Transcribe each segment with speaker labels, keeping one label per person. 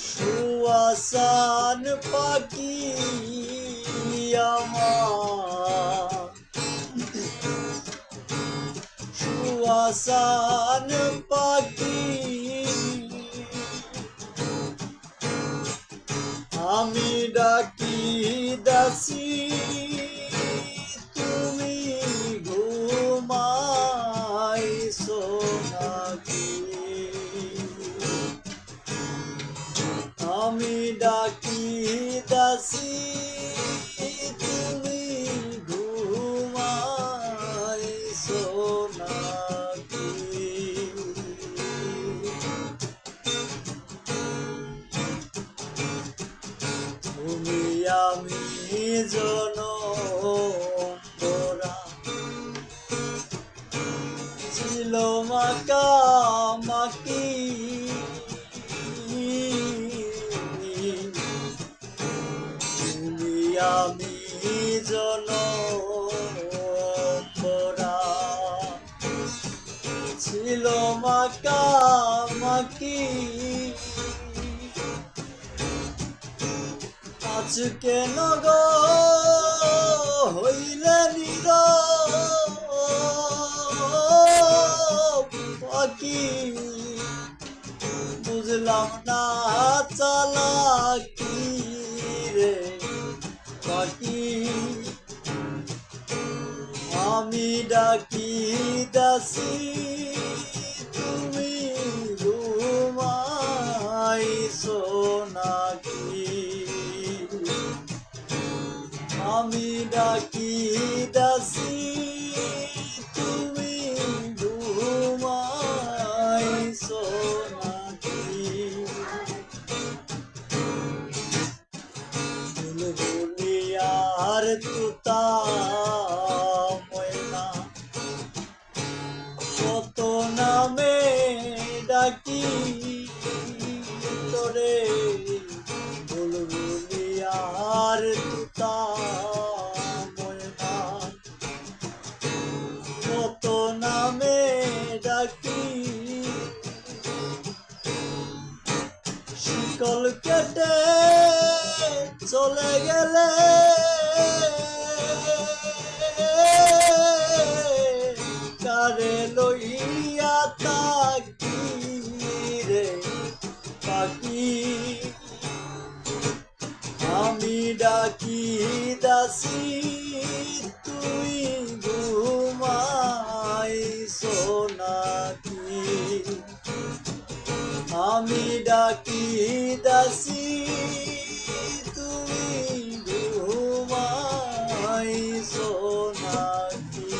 Speaker 1: সুয়াসান পাখি আমার, সুয়াসান পাখি আমি ডাকি দাসি তুমি ঘুমাইছো নাকি? আমি ডাকি দাসি তুমি ঘুমাইছো নাকি? তুমি আমি জনমরা ছিল মাখামাখি, তুমি আমি জনমরা ছিল মাখামাখি। আজ কেন গো হইলে নীরব পাখি? বুঝলাম না চালাকি রে পাখি। আমি ডাকি দাসি তুমি ঘুমাইছো নাকি? আমি ডাকি দাসি তুমি ঘুমাইছো নাকি? বুলবুলি আর তুতা ময়না কত নামে ডাকি তোরে, বুলবুলি আর তুতা ময়না কত নামে ডাকি। শিকল কেটে চলে গেলে কারে লইয়া তাকি রে পাখি? আমি ডাকি দাসি তুই ঘুমাইছো নাকি? আমি ডাকি দাসি তুমি ঘুমাইছো নাকি?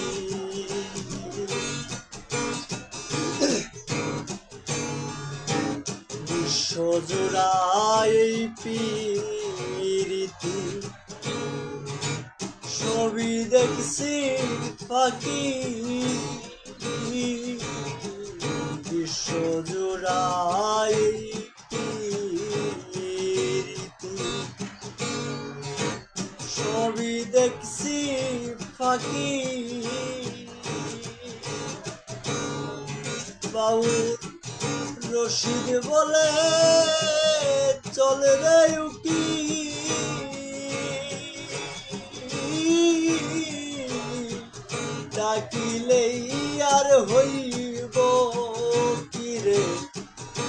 Speaker 1: বিশ্বজোড়ায় এই প্রীতি ছবি দেখছি পাখি, বিশ্বজোড়ায় প্রীতি ছবি দেখছি পাখি। বাউল রশিদ বলে চলে রে উকি, ডাকিলেই আর হইব কি রে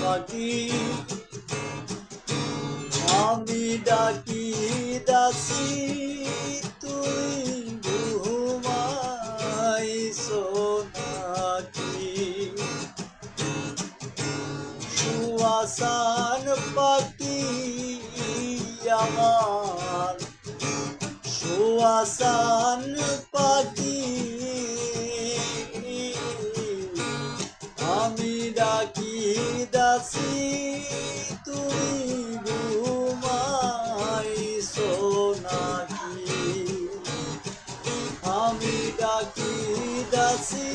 Speaker 1: পাখি? আমি ডাকি দাসি তুই ঘুমাইছো নাকি? সুয়াসান পাখি আমার, সুয়াসান পাখি আমি ডাকি দাসি তুমি ঘুমাইছো নাকি? আমি ডাকি দাসি